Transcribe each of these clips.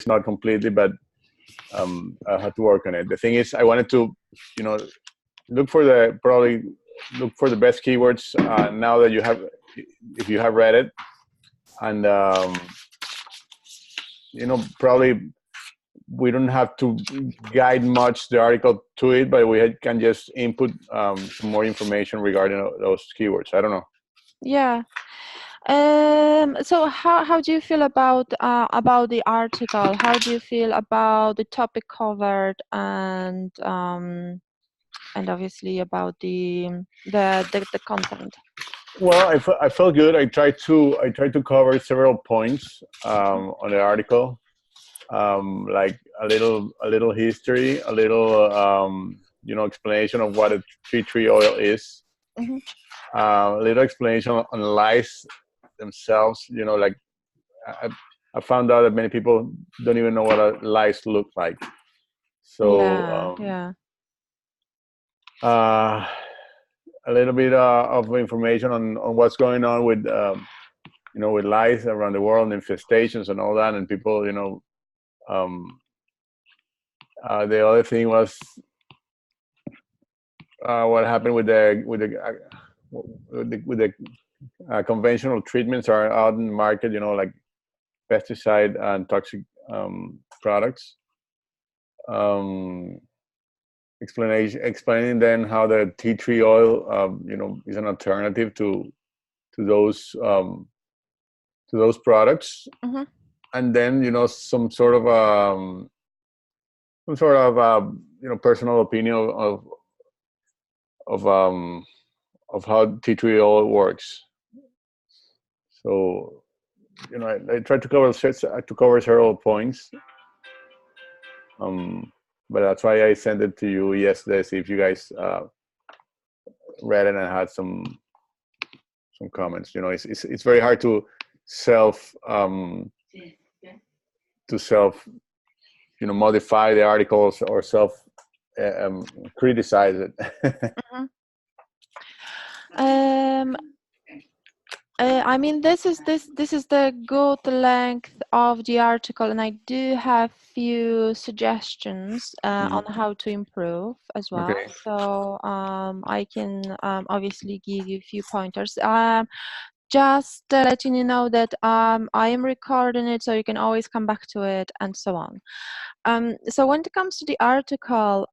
not completely, but I had to work on it. The thing is, I wanted to, look for the best keywords now that if you have read it, and probably we don't have to guide much the article to it, but we can just input some more information regarding those keywords. I don't know. Yeah. So how do you feel about the article? How do you feel about the topic covered, and obviously about the content? Well, I felt good. I tried to cover several points on the article, like a little history, a little explanation of what a tea tree oil is, Mm-hmm. a little explanation on lice themselves. Like I found out that many people don't even know what a lice look like. So Yeah. A little bit of information on what's going on with with lice around the world, infestations and all that, and people, the other thing was what happened with the conventional treatments are out in the market, like pesticide and toxic products. Explaining then how the tea tree oil, is an alternative to those products. Mm-hmm. And then some sort of personal opinion of how tea tree oil works. So I tried to cover several points. But that's why I sent it to you yesterday, see if you guys read it and had some comments. It's very hard to self modify the articles or self criticize it. Mm-hmm. I mean, this is the good length of the article, and I do have few suggestions on how to improve as well. Okay. So I can obviously give you a few pointers. Just letting you know that I am recording it, so you can always come back to it and so on. So when it comes to the article,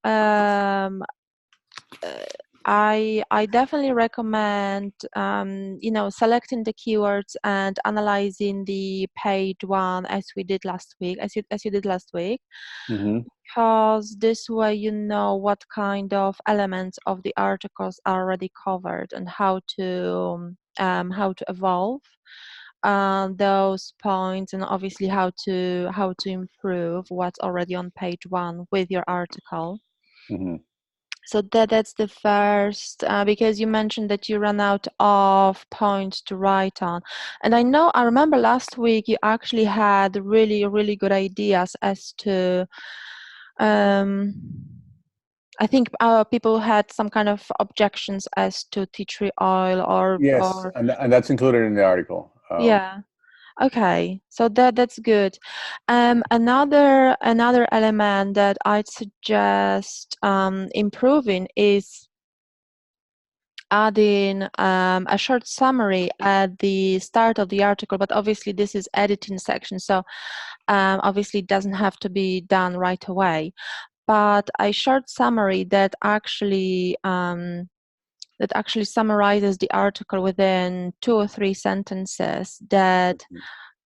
I definitely recommend selecting the keywords and analyzing the page one as you did last week, Mm-hmm. because this way you know what kind of elements of the articles are already covered and how to evolve those points, and obviously how to improve what's already on page one with your article. Mm-hmm. So that's the first, because you mentioned that you ran out of points to write on. And I remember last week you actually had really, really good ideas as to, I think people had some kind of objections as to tea tree oil or... Yes, and that's included in the article. Yeah. Okay, so that's good. Another element that I'd suggest improving is adding a short summary at the start of the article, but obviously this is editing section, so obviously it doesn't have to be done right away. But a short summary that actually summarizes the article within 2 or 3 sentences that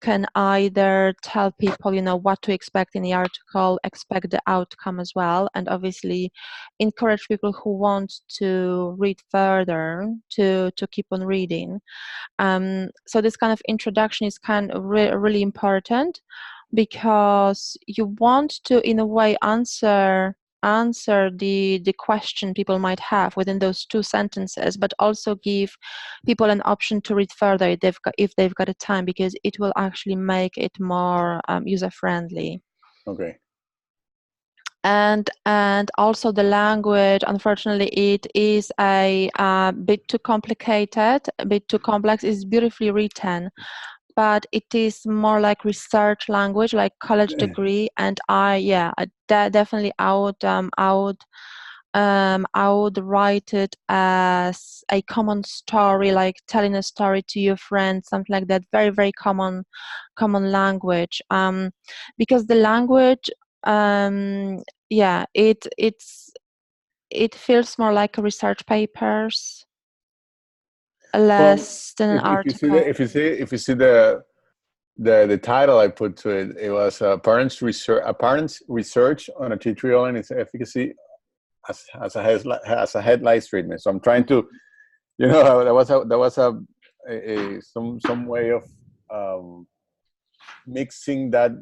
can either tell people, what to expect in the article, expect the outcome as well, and obviously encourage people who want to read further to keep on reading. So this kind of introduction is kind of really important, because you want to, in a way, answer the question people might have within those 2 sentences, but also give people an option to read further if they've got a time, because it will actually make it more user friendly. Okay. And also the language, unfortunately, it is a bit too complicated, a bit too complex. It's beautifully written, but it is more like research language, like college degree. And definitely I would write it as a common story, like telling a story to your friends, something like that. Very, very common language. Because the language, it feels more like a research papers, less than an article. If you see the title I put to it, it was parents research on a tea tree oil and its efficacy as a head lice treatment. So I'm trying to, that was some way of mixing that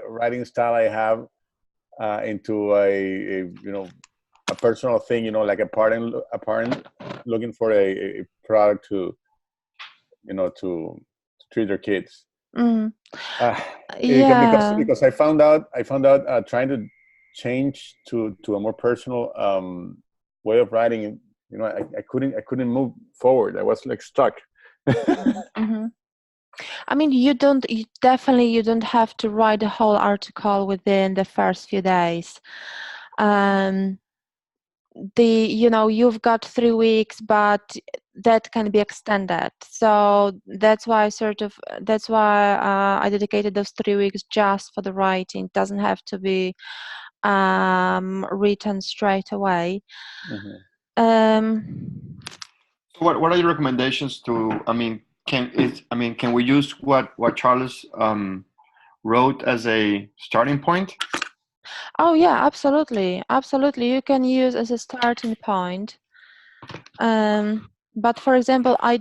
writing style I have into a personal thing, like a parent looking for a product to treat their kids. Because I found out trying to change to a more personal way of writing, I couldn't move forward. I was like stuck. Mm-hmm. I mean, you don't have to write the whole article within the first few days. You've got 3 weeks, but that can be extended. So that's why I dedicated those 3 weeks just for the writing. It doesn't have to be written straight away. Mm-hmm. What are your recommendations to? Can we use what Charles wrote as a starting point? Oh yeah, absolutely. You can use as a starting point. But for example, I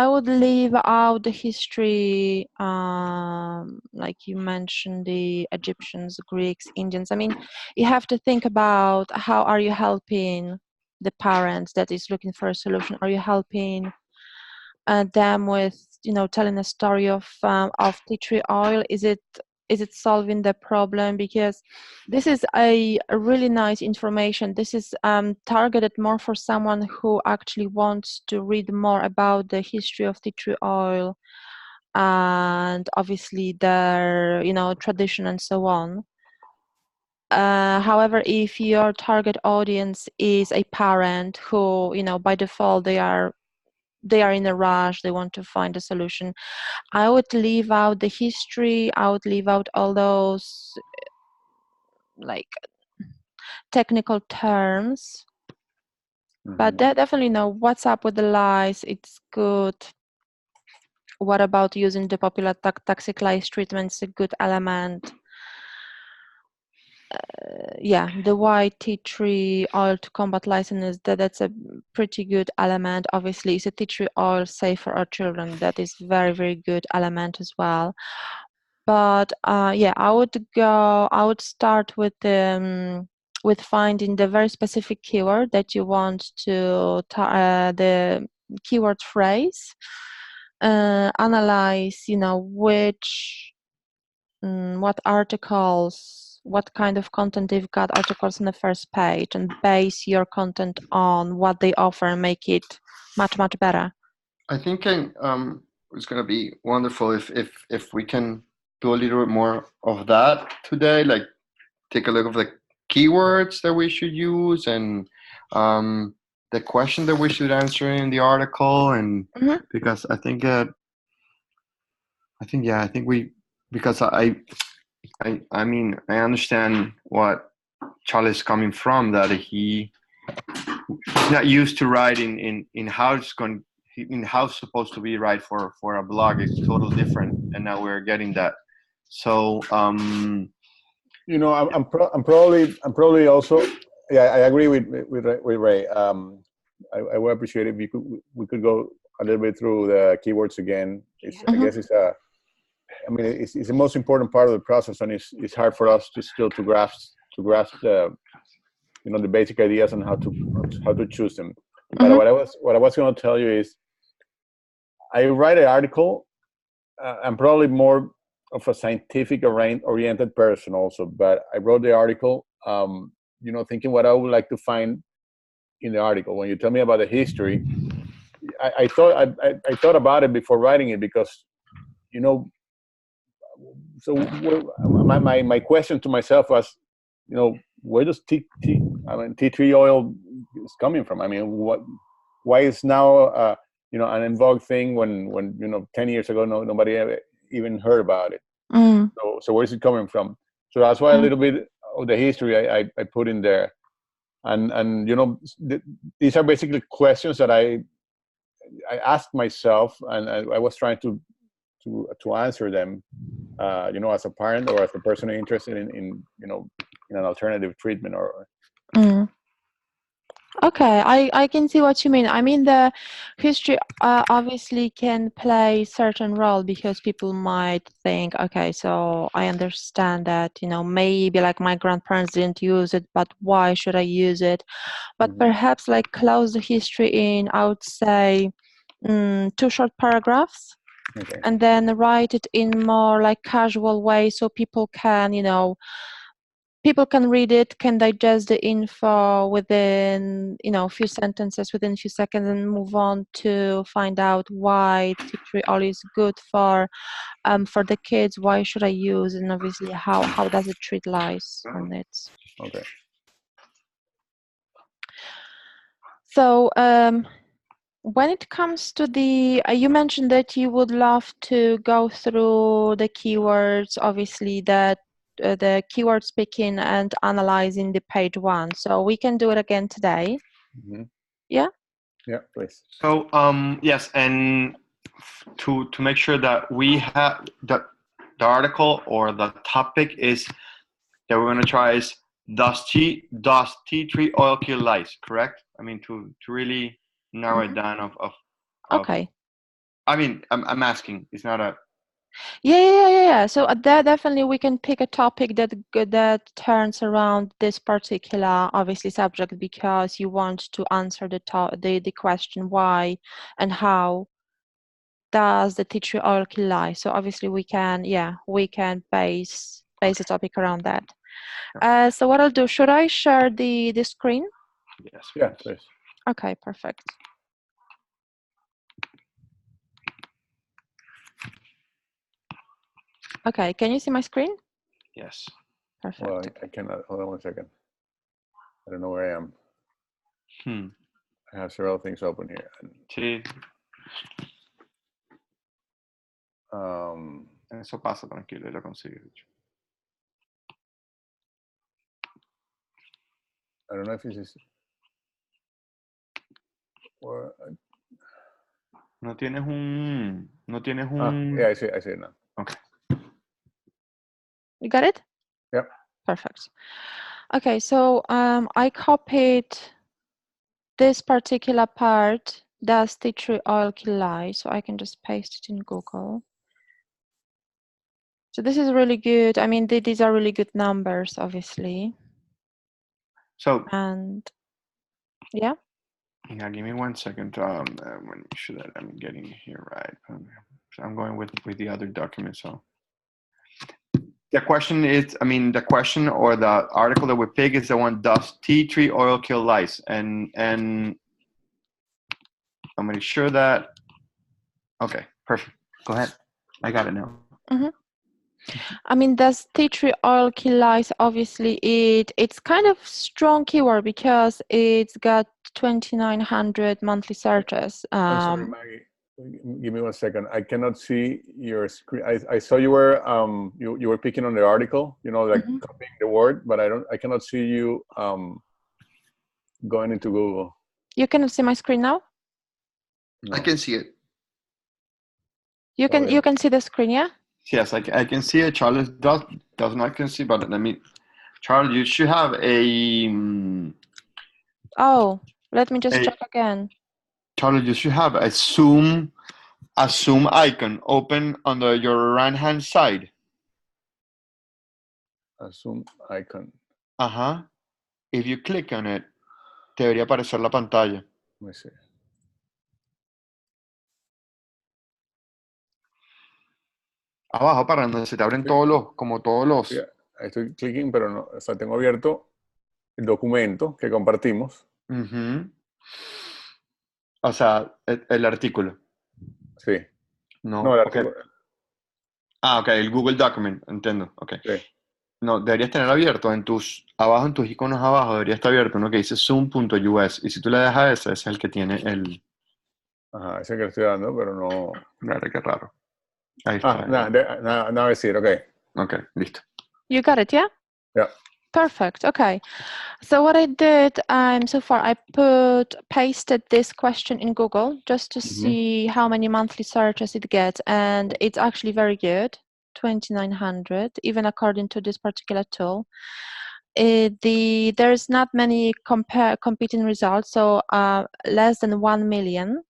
would leave out the history, like you mentioned, the Egyptians, Greeks, Indians. I mean, you have to think about how are you helping the parent that is looking for a solution? Are you helping them with telling a story of tea tree oil? Is it solving the problem? Because this is a really nice information. This is targeted more for someone who actually wants to read more about the history of tea tree oil and obviously their tradition and so on. However, if your target audience is a parent who by default they are in a rush, they want to find a solution, I would leave out the history. I would leave out all those like technical terms. But definitely what's up with the lice, it's good. What about using the popular toxic lice treatment? It's a good element. The white tea tree oil to combat lice, that's a pretty good element. Obviously, is a tea tree oil safe for our children? That is very, very good element as well. But I would start with finding the very specific keyword that you want to the keyword phrase. Analyze, what articles, what kind of content they've got, articles on the first page, and base your content on what they offer and make it much, much better. I think it's going to be wonderful if we can do a little bit more of that today, like take a look of the keywords that we should use and the question that we should answer in the article, and because I think because I mean I understand what Charlie is coming from, that he's not used to writing in how it's going, in how it's supposed to be right for a blog. It's totally different, and now we're getting that. So I'm probably also, I agree with Ray. I would appreciate if we could go a little bit through the keywords again. I guess it's the most important part of the process, and it's hard for us to still to grasp the the basic ideas on how to choose them. But what I was going to tell you is, I write an article. I'm probably more of a scientific oriented person also, but I wrote the article thinking what I would like to find in the article. When you tell me about the history, I thought about it before writing it, because you know, so my question to myself was, you know, where does tea tree oil is coming from? I mean, why is now you know, an en vogue thing when you know 10 years ago nobody ever even heard about it. So where is it coming from? So that's why a little bit of the history I put in there, and you know, these are basically questions that I asked myself, and I was trying to answer them, you know, as a parent or as a person interested in you know, in an alternative treatment or. Okay, I can see what you mean. I mean, the history obviously can play certain role, because people might think, okay, so I understand that, you know, maybe like my grandparents didn't use it, but why should I use it? But perhaps like close the history in, I would say, 2 short paragraphs, and then write it in more like casual way, so people can, you know, people can read it, can digest the info within, you know, a few sentences, within a few seconds, and move on to find out why tea tree oil is good for the kids, why should I use, and obviously how does it treat lice on it. Okay. So when it comes to the, you mentioned that you would love to go through the keywords, obviously that the keyword picking and analyzing the page 1. So we can do it again today. Yeah? Yeah, please. So yes, and to make sure that we have the article or the topic is that we're going to try is does tea tree oil kill lice? Correct? I mean, to really narrow it down of okay. I mean, I'm asking. It's not a. Yeah. So that definitely we can pick a topic that turns around this particular obviously subject, because you want to answer the question why and how does the tea tree oil kill lice. So obviously we can base the topic around that. So what I'll do, should I share the screen? Yes. Yeah, please. Okay, perfect. Okay, can you see my screen? Yes. Perfect. Well, I cannot. Hold on one second. I don't know where I am. I have several things open here. Eso pasa, tranquilo, lo consigues. I don't know if this is. No tienes un. Yeah, I see it now. Okay. You got it? Yep. Perfect. Okay, so I copied this particular part, does tea tree oil kill lice? So I can just paste it in Google. So this is really good. I mean, these are really good numbers, obviously. So. And yeah. Yeah, give me 1 second. Make sure that I'm getting it here right. So I'm going with the other document. So the question is, I mean, the question or the article that we pick is the one: does tea tree oil kill lice? And I'm gonna sure that. Okay, perfect. Go ahead. I got it now. I mean, does tea tree oil kill lice? Obviously, it's kind of strong keyword because it's got 2,900 monthly searches. I'm sorry, Maggie. Give me 1 second. I cannot see your screen. I saw you were you were picking on the article, you know, like copying the word, but I cannot see you going into Google. You cannot see my screen now? No. I can see it. You can see the screen, yeah? Yes, I can see it. Charles does not can see, but let me. Charles, you should have a. Oh, let me just check again. Charles, you should have a Zoom icon open on your right hand side. A Zoom icon. If you click on it, te debería aparecer la pantalla. Let me see. Abajo para donde se te abren todos los. Yeah, estoy clicking, pero no, o sea, tengo abierto el documento que compartimos. O sea, el artículo. Sí. No, el artículo. Ok, el Google Document, entiendo. Ok. Sí. No, deberías tener abierto abajo en tus iconos abajo, debería estar abierto uno que dice zoom.us. Y si tú le dejas ese es el que tiene el. Ajá, ese que le estoy dando, pero no. Mira qué raro. Ahí Ah, está. now I see it. Okay. Ok, listo. You got it, yeah? Yeah. Perfect. Okay. So what I did so far, I pasted this question in Google just to see how many monthly searches it gets, and it's actually very good, 2,900, even according to this particular tool. There's not many competing results, so less than 1 million,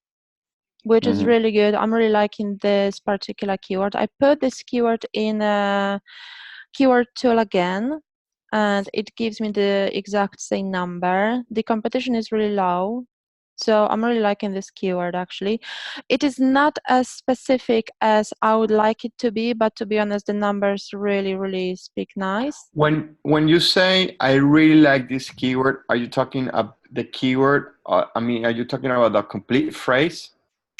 which is really good. I'm really liking this particular keyword. I put this keyword in a keyword tool again, and it gives me the exact same number. The competition is really low, so I'm really liking this keyword actually. It is not as specific as I would like it to be, but to be honest, the numbers really speak nice. When you say I really like this keyword, are you talking about the keyword? Are you talking about the complete phrase?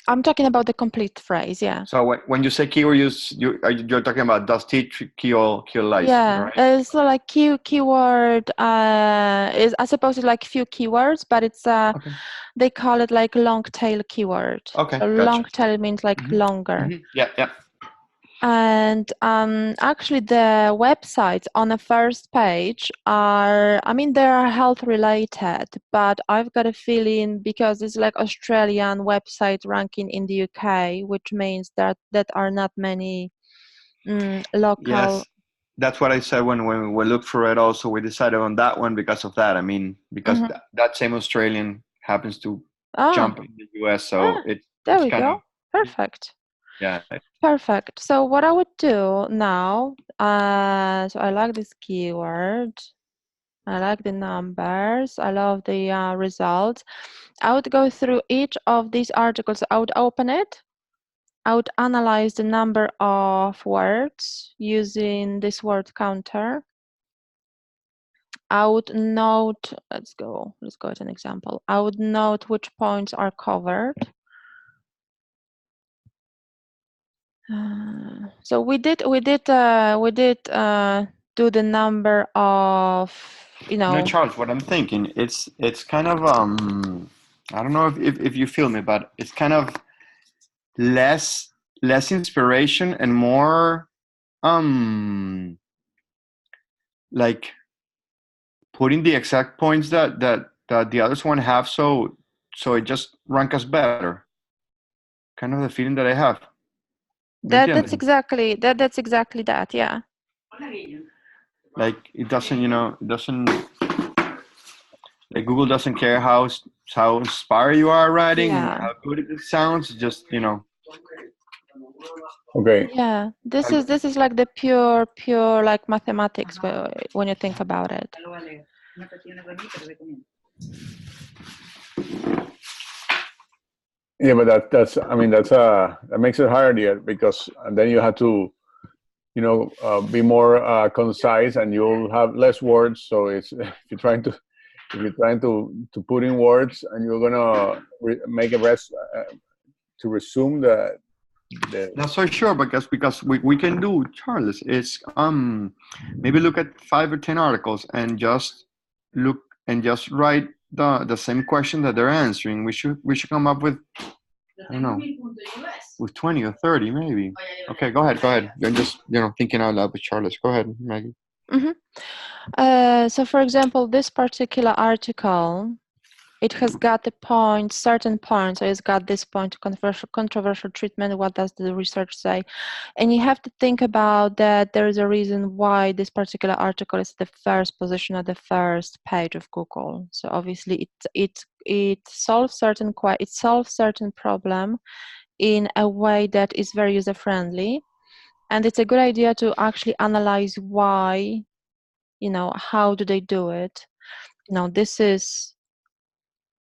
I'm talking about the complete phrase, yeah. So when you say keyword, you're talking about does teach kill lice, yeah, right? so like keyword is, I suppose it's like few keywords, but it's Okay. they call it like long tail keyword. Okay, So gotcha. long tail means like longer. Yeah. And actually the websites on the first page are, I mean, they are health related, but I've got a feeling because it's like Australian website ranking in the UK, which means that are not many local. Yes, that's what I said when we looked for it. Also, we decided on that one because of that. I mean, because that same Australian happens to jump in the US, so there we kind go. of Perfect. yeah. Perfect. So what I would do now, so I like this keyword. I like the numbers. I love the results. I would go through each of these articles. I would open it. I would analyze the number of words using this word counter. I would note, let's go at an example. I would note which points are covered. So we did do the number of, No, Charles, what I'm thinking, it's kind of I don't know if you feel me, but it's kind of less inspiration and more like putting the exact points that the others one have, so it just rank us better. Kind of the feeling that I have. That's exactly that, yeah. Like it doesn't, like Google doesn't care how inspired you are writing, how good it sounds, just Okay. Yeah, this is like the pure like mathematics when you think about it. Yeah, but that makes it harder because then you have to, be more concise, and you'll have less words. So it's if you're trying to put in words, and you're gonna make a rest to resume the. Not so sure because we can do, Charles, is maybe look at 5 or 10 articles and just look and just write the same question that they're answering. We should come up with, I don't know, with 20 or 30 maybe. Okay, go ahead. I'm just thinking out loud with Charles. Go ahead, Maggie. So for example, this particular article, it has got certain points. So it's got this point, controversial treatment. What does the research say? And you have to think about that there is a reason why this particular article is the first position at the first page of Google. So obviously it solves certain problem in a way that is very user friendly, and it's a good idea to actually analyze why, how do they do it. This is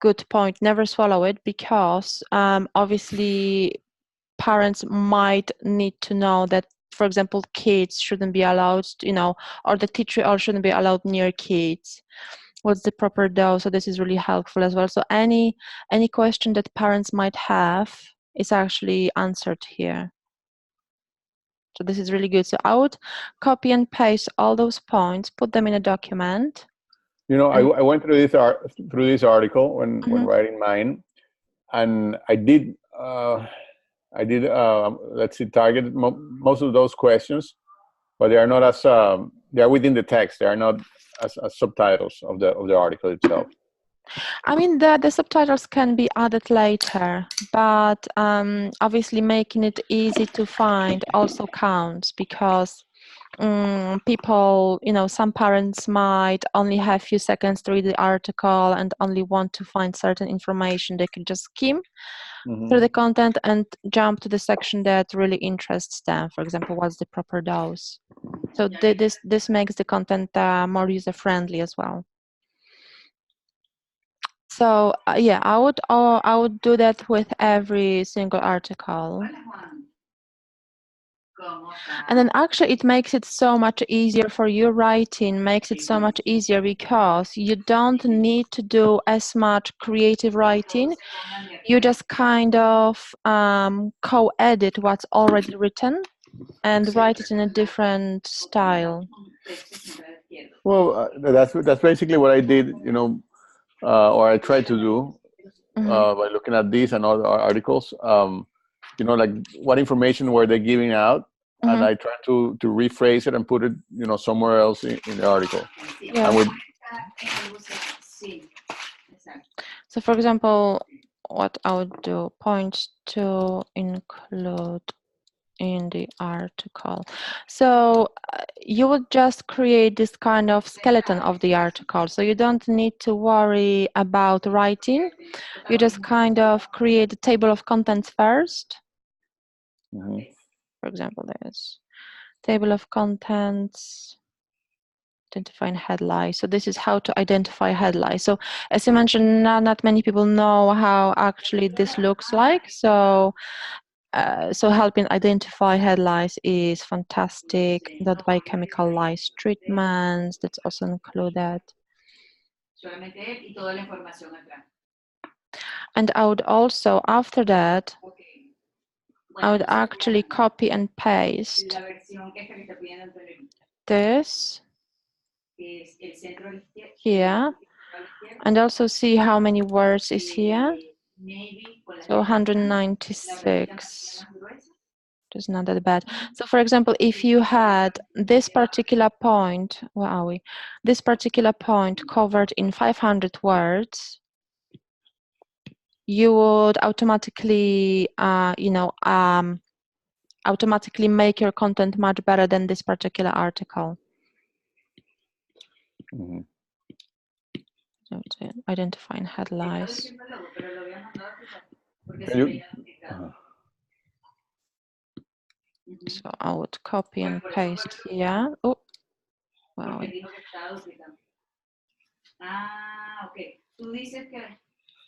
good point. Never swallow it, because obviously parents might need to know that, for example, kids shouldn't be allowed, or the teacher all shouldn't be allowed near kids. What's the proper dose? So this is really helpful as well. So any question that parents might have is actually answered here. So this is really good. So I would copy and paste all those points, put them in a document. You know, I went through this article when writing mine, and I did let's see, target most of those questions, but they are not as they are within the text. They are not as subtitles of the article itself. I mean, the subtitles can be added later, but obviously making it easy to find also counts, because people, some parents might only have a few seconds to read the article and only want to find certain information. They can just skim through the content and jump to the section that really interests them. For example, what's the proper dose? So this makes the content more user-friendly as well. So yeah, I would do that with every single article. And then actually it makes it so much easier for you. Writing makes it so much easier because you don't need to do as much creative writing. You just kind of co-edit what's already written and write it in a different style. Well, that's basically what I did, or I tried to do by looking at these and other articles. Like what information were they giving out, and I tried to rephrase it and put it, somewhere else in the article. Yeah. So, for example, what I would do, points to include in the article. So you would just create this kind of skeleton of the article. So you don't need to worry about writing. You just kind of create a table of contents first. For example, there's table of contents, identifying headlines. So this is how to identify headlines. So as you mentioned, not many people know how actually this looks like. So helping identify headlines is fantastic. That biochemical lice treatments, that's also included. And I would also, after that, I would actually copy and paste this here, and also see how many words is here. So 196. It's not that bad. So for example, if you had this particular point, where are we? This particular point covered in 500 words, you would automatically, automatically make your content much better than this particular article. So identifying headlines. So I would copy and paste here. Oh, wow.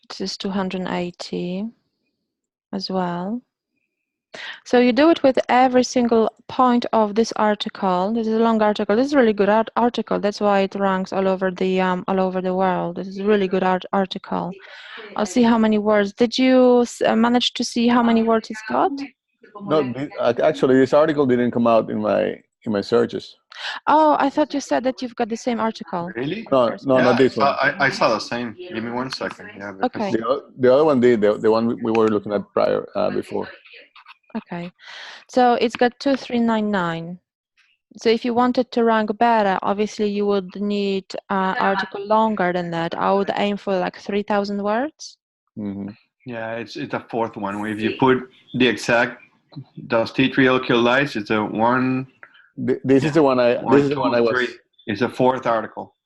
This is 280 as well. So you do it with every single point of this article. This is a long article. This is a really good article. That's why it ranks all over the world. This is a really good article. I'll see how many words. Did you manage to see how many words it's got? No, actually, this article didn't come out in my searches. Oh, I thought you said that you've got the same article. Really? No, not this one. I saw the same. Give me 1 second. Yeah, okay. The other one did, the one we were looking at prior before. Okay, so it's got 2399. So if you wanted to rank better, obviously you would need an article longer than that. I would aim for like 3,000 words. Yeah, it's the fourth one. If you put the exact, does tea tree kill lice? It's a one. This is the one I. This is the one I was. Three. It's a fourth article.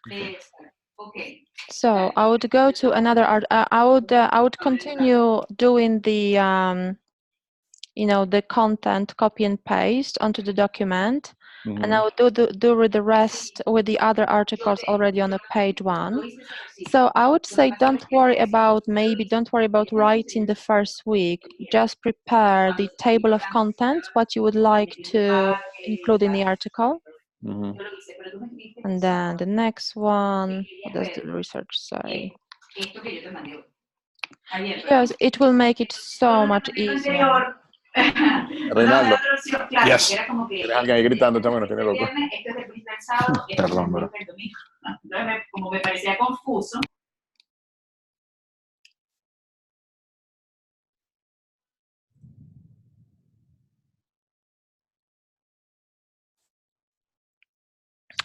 Okay. So I would go to another art. I would continue doing the the content copy and paste onto the document, and I would do with the rest with the other articles already on the page one. So I would say don't worry about writing the first week. Just prepare the table of contents, what you would like to include in the article. And then the next one, what does the research say? Yes, it will make it so much easier. Reinaldo. Yes. Tienes alguien ahí gritando, chamo, nos tiene loco. Perdón, bro. Como me parecía confuso.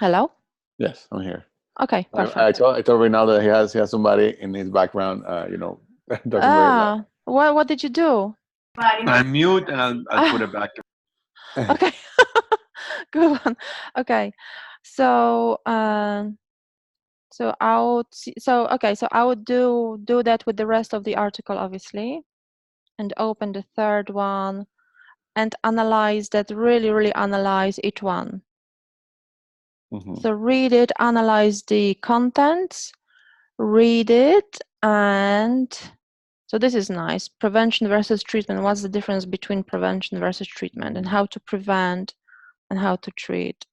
Hello? Yes, I'm here. Okay, perfect. I told Reinaldo that he has somebody in his background, you know, talking very loud. What did you do? I'll mute and I'll put it back. Okay. Good one. Okay. So I would do that with the rest of the article, obviously, and open the third one and analyze that, really analyze each one. Mm-hmm. So read it, analyze the contents, read it, and so this is nice. Prevention versus treatment. What's the difference between prevention versus treatment, and how to prevent and how to treat?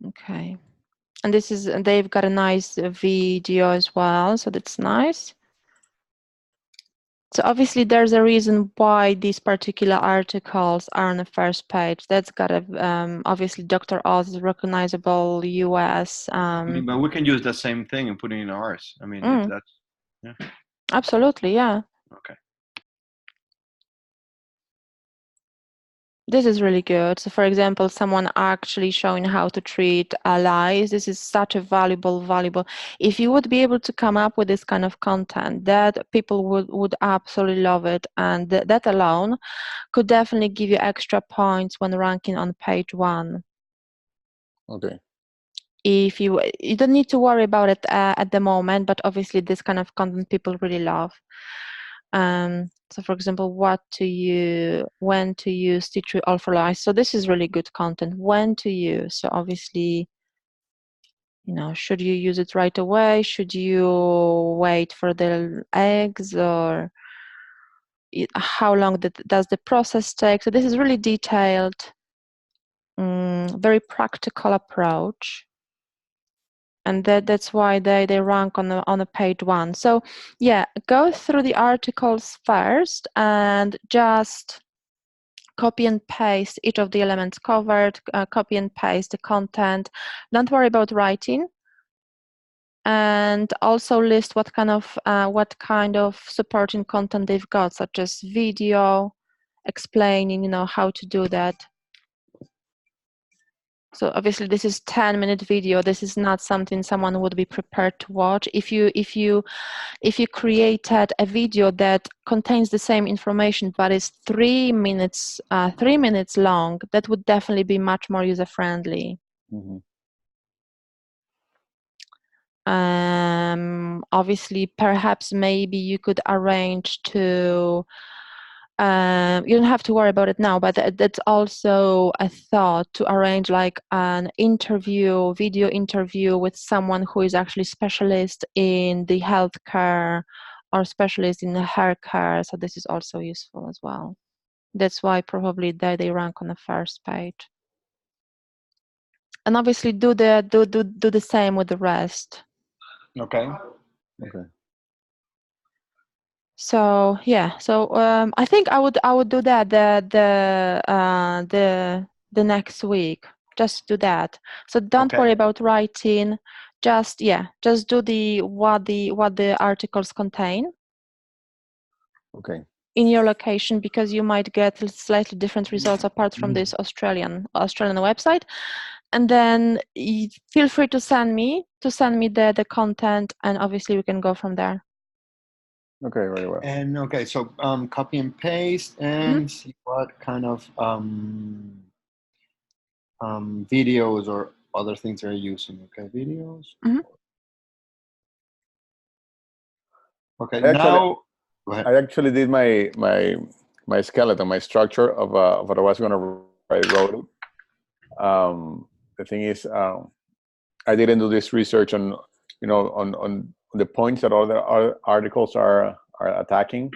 Okay. And they've got a nice video as well, so that's nice. So obviously there's a reason why these particular articles are on the first page. That's got a, obviously Dr. Oz is recognizable US. But we can use the same thing and put it in ours. I mean, if that's, yeah. Absolutely, yeah. Okay. This is really good. So for example, someone actually showing how to treat lies. This is such a valuable. If you would be able to come up with this kind of content, that people would absolutely love it. And that alone could definitely give you extra points when ranking on page 1. Okay. If you don't need to worry about it at the moment, but obviously this kind of content people really love. So for example, when to use tea tree oil for lice. So this is really good content. When to use. So obviously, you know, should you use it right away? Should you wait for the eggs, or how long does the process take? So this is really detailed, very practical approach. And that's why they rank on the page 1. So yeah, go through the articles first and just copy and paste each of the elements covered, copy and paste the content. Don't worry about writing, and also list what kind of supporting content they've got, such as video explaining, you know, how to do that. So obviously this is 10-minute video. This is not something someone would be prepared to watch. If you created a video that contains the same information but is 3 minutes long, that would definitely be much more user friendly. Mm-hmm. Obviously, perhaps maybe you could arrange to. You don't have to worry about it now, but that's also a thought, to arrange like an interview, video interview with someone who is actually specialist in the healthcare or specialist in the hair care. So this is also useful as well. That's why probably they rank on the first page. And obviously do the same with the rest. Okay. Okay. So yeah, so I think I would do that the next week. Just do that. So don't worry about writing. Just do what the articles contain. Okay. In your location, because you might get slightly different results apart from this Australian website. And then feel free to send me the content, and obviously we can go from there. Okay, very well. And okay, so copy and paste and see what kind of videos or other things they're using. Okay, videos. Okay, I actually did my skeleton, my structure of what I was going to write. Wrote it. The thing is, I didn't do this research on, you know, on the points that other articles are attacking.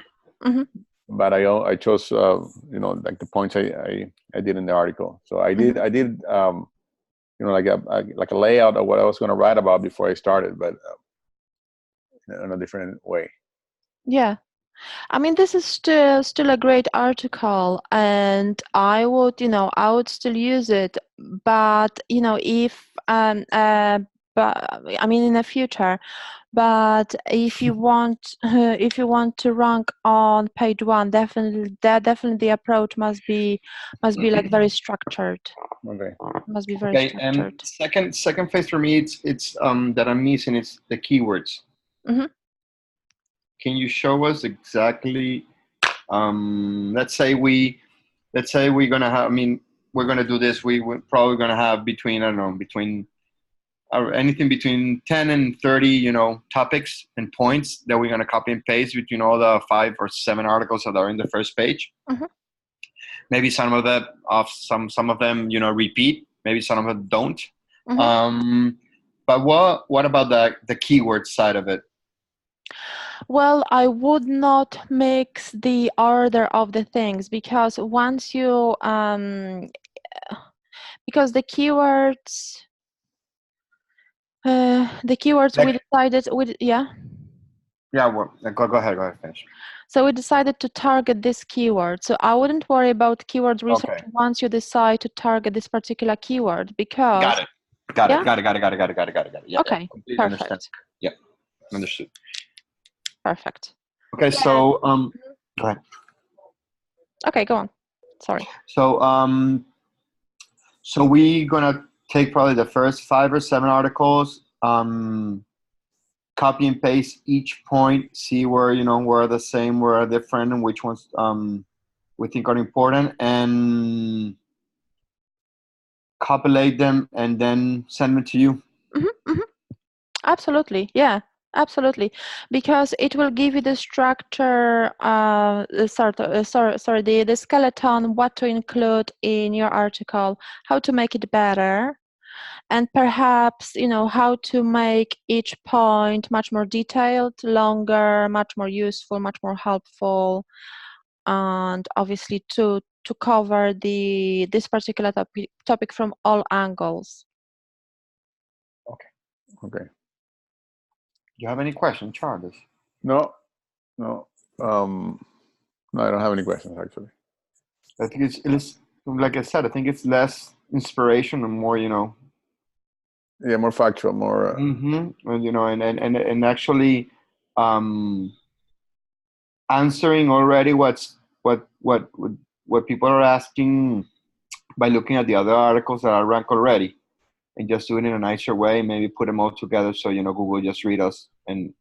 But I chose, you know, like the points I did in the article. So I did you know, like a layout of what I was going to write about before I started. But in a different way. Yeah. I mean, this is still a great article, and I would still use it. But if but I mean in the future. But if you want to rank on page one, definitely the approach must be like very structured. Okay. Must be very Okay, structured. and second phase for me, it's that I'm missing, it's the keywords. Mhm. Can you show us exactly? Let's say we're gonna have. I mean, we're gonna do this. We're probably gonna have between, I don't know, between anything between 10 and 30, topics and points that we're gonna copy and paste between all the 5 or 7 articles that are in the first page. Mhm. Maybe some of them, repeat. Maybe some of them don't. Mhm. But what about the keyword side of it? Well, I would not mix the order of the things, because once you because the keywords we decided Yeah, well, go ahead, finish. So we decided to target this keyword. So I wouldn't worry about keyword research Okay. once you decide to target this particular keyword, because Got it. Yeah, okay, completely perfect. understand. Yep, understood. Perfect. Okay, so go ahead. Okay, go on. Sorry. So we're gonna take probably the first 5 or 7 articles, copy and paste each point, see where where are the same, where are different, and which ones we think are important, and compilate them and then send them to you. Absolutely, yeah, absolutely, because it will give you the structure, the skeleton, what to include in your article, how to make it better, and perhaps how to make each point much more detailed, longer, much more useful, much more helpful, and obviously to cover this particular topic from all angles. Okay. You have any questions, Charles? No. No, I don't have any questions actually. I think it's like I said, I think it's less inspiration and more, Yeah, more factual, more. And actually, answering already what people are asking by looking at the other articles that are ranked already, and just doing it in a nicer way. Maybe put them all together so Google just read us and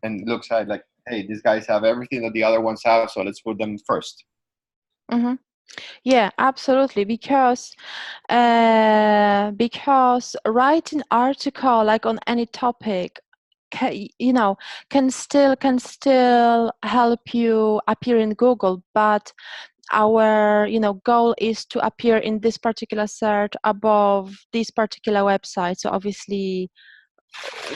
looks at like, hey, these guys have everything that the other ones have, so let's put them first. Mm-hmm. Yeah, absolutely, because writing article like on any topic can still help you appear in Google, but our goal is to appear in this particular search above this particular website. So obviously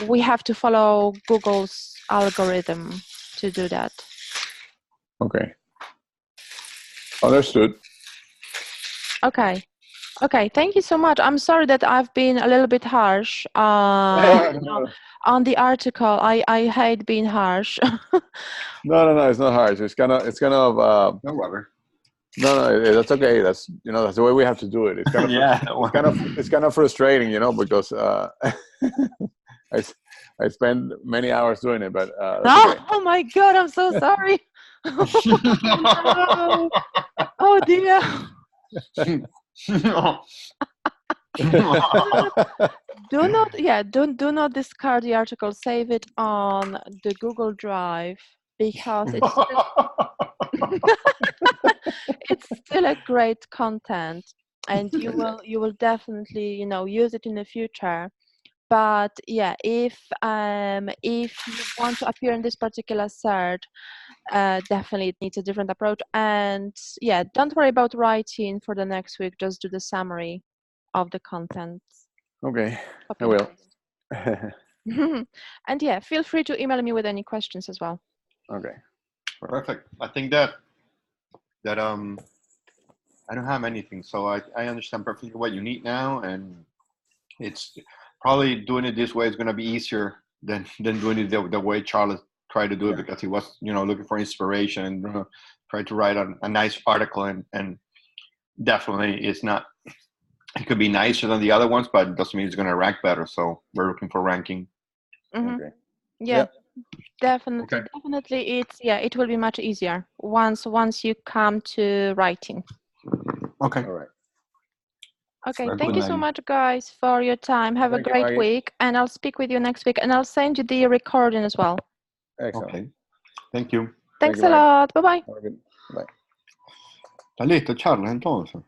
we have to follow Google's algorithm to do that. Okay. Understood. Okay, thank you so much. I'm sorry that I've been a little bit harsh on the article. I hate being harsh. No, it's not harsh. It's kind of No, Robert. No, that's okay. That's that's the way we have to do it. It's kind of it's kind of frustrating, because I spend many hours doing it, but that's okay. Oh my God, I'm so sorry. No. Oh dear. Do not discard the article. Save it on the Google Drive, because it's still a great content, and you will definitely use it in the future. But yeah, if you want to appear in this particular search, definitely it needs a different approach. And yeah, don't worry about writing for the next week. Just do the summary of the content. Okay, I will. And yeah, feel free to email me with any questions as well. Okay. Perfect. I think that I don't have anything, so I understand perfectly what you need now, and it's probably doing it this way is going to be easier than doing it the way Charles tried to do it, because he was, looking for inspiration and tried to write a nice article, and definitely it's not. It could be nicer than the other ones, but it doesn't mean it's going to rank better. So we're looking for ranking. Okay. Yeah. Definitely, Okay. definitely. It will be much easier once you come to writing. Okay. All right. Okay, Very thank good, you so Maggie. much, guys, for your time. Have Thank a you, great Maggie. week, and I'll speak with you next week, and I'll send you the recording as well. Excellent. Okay. Thank you. Thanks you, a Maggie. lot. Bye bye. Have a good. Bye. Está listo, Charles, entonces.